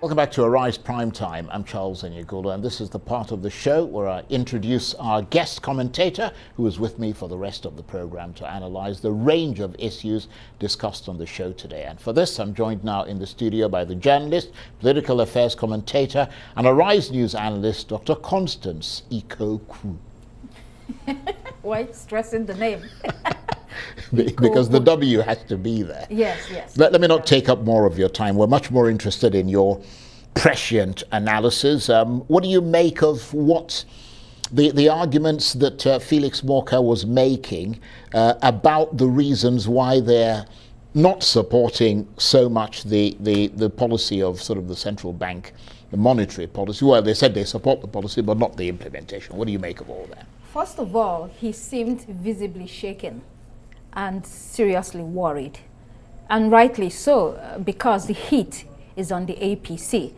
Welcome back to Arise Prime Time. I'm Charles Ikokwu, and this is the part of the show where I introduce our guest commentator, who is with me for the rest of the program to analyze the range of issues discussed on the show today. And for this, I'm joined now in the studio by the journalist, political affairs commentator, and Arise News analyst, Dr. Constance Ikokwu. Why stressing the name? Because the W has to be there. Yes. Let me not take up more of your time. We're much more interested in your prescient analysis. What do you make of what the arguments that Felix Morka was making about the reasons why they're not supporting so much the policy of sort of the central bank, the monetary policy? Well, they said they support the policy, but not the implementation. What do you make of all that? First of all, he seemed visibly shaken and seriously worried, and rightly so, because the heat is on the APC.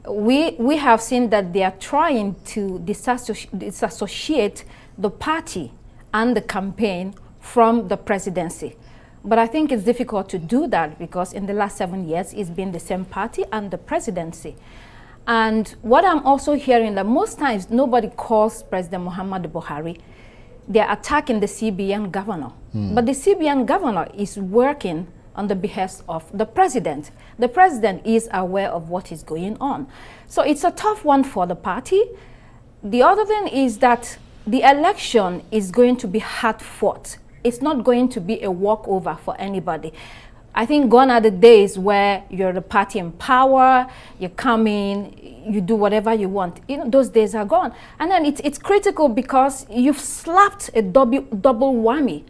We have seen that they are trying to disassociate the party and the campaign from the presidency. But I think it's difficult to do that because in the last 7 years, it's been the same party and the presidency. And what I'm also hearing that most times nobody calls President Muhammadu Buhari. They're attacking the CBN governor. But the CBN governor is working on the behest of the president. The president is aware of what is going on. So it's a tough one for the party. The other thing is that the election is going to be hard fought. It's not going to be a walkover for anybody. I think gone are the days where you're the party in power, you come in, you do whatever you want. You know, those days are gone. And then it's critical because you've slapped a double whammy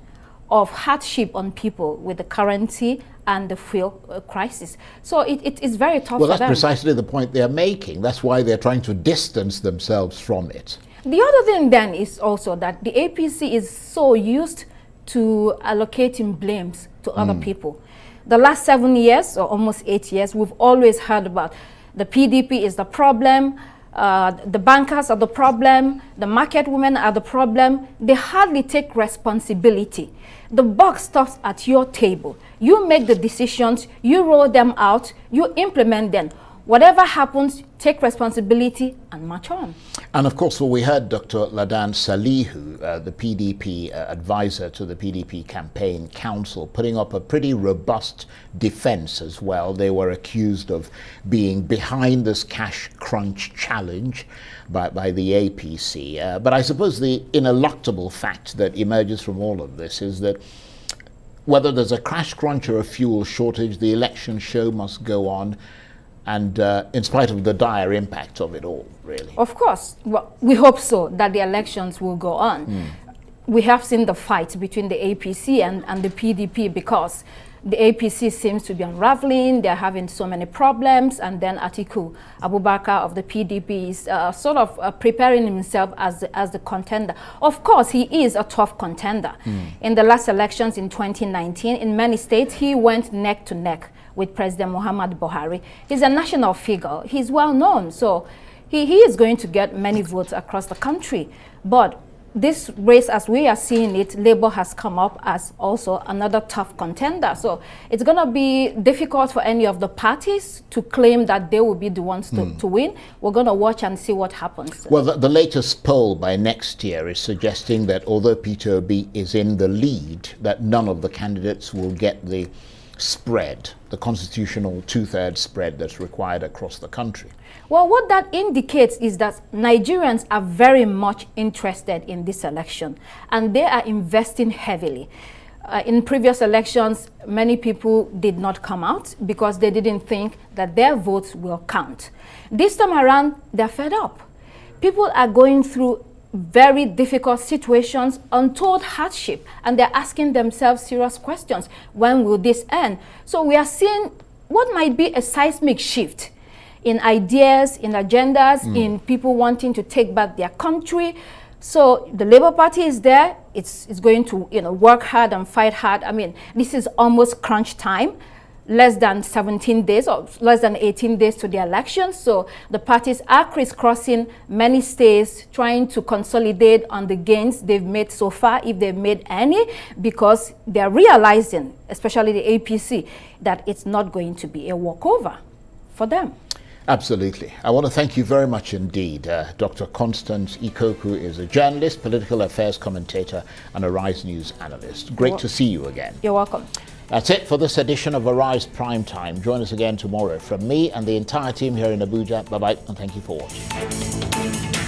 of hardship on people with the currency and the fuel crisis. So it's very tough for them. Well, that's precisely the point they're making. That's why they're trying to distance themselves from it. The other thing then is also that the APC is so used to allocating blames to other people. The last 7 years, or almost 8 years, we've always heard about the PDP is the problem, the bankers are the problem, the market women are the problem. They hardly take responsibility. The buck stops at your table. You make the decisions, you roll them out, you implement them. Whatever happens, take responsibility and march on. And of course, well, we heard Dr. Ladan Salihu, the PDP advisor to the PDP campaign council, putting up a pretty robust defense as well. They were accused of being behind this cash crunch challenge by the APC. But I suppose the ineluctable fact that emerges from all of this is that whether there's a cash crunch or a fuel shortage, the election show must go on. And in spite of the dire impact of it all, really. Of course. Well, we hope so, that the elections will go on. We have seen the fight between the APC and the PDP because the APC seems to be unraveling. They're having so many problems. And then Atiku Abubakar of the PDP is sort of preparing himself as the contender. Of course, he is a tough contender. In the last elections in 2019, in many states, he went neck to neck with President Muhammadu Buhari. He's a national figure. He's well known. So he is going to get many votes across the country. But this race, as we are seeing it, Labour has come up as also another tough contender. So it's going to be difficult for any of the parties to claim that they will be the ones to win. We're going to watch and see what happens. Well, the latest poll by Next Year is suggesting that although Peter Obi is in the lead, that none of the candidates will get the spread, the constitutional two-thirds spread that's required across the country. Well, what that indicates is that Nigerians are very much interested in this election, and they are investing heavily. In previous elections, many people did not come out because they didn't think that their votes will count. This time around, they're fed up. People are going through very difficult situations, untold hardship, and they're asking themselves serious questions. When will this end? So we are seeing what might be a seismic shift in ideas, in agendas, in people wanting to take back their country. So the Labour Party is there. It's going to work hard and fight hard. I mean, this is almost crunch time. Less than 17 days or less than 18 days to the election. So the parties are crisscrossing many states, trying to consolidate on the gains they've made so far, if they've made any, because they're realizing, especially the APC, that it's not going to be a walkover for them. Absolutely. I want to thank you very much indeed. Dr. Constance Ikokwu is a journalist, political affairs commentator, and a Rise News analyst. Great to see you again. You're welcome. That's it for this edition of Arise Prime Time. Join us again tomorrow. From me and the entire team here in Abuja, bye-bye, and thank you for watching.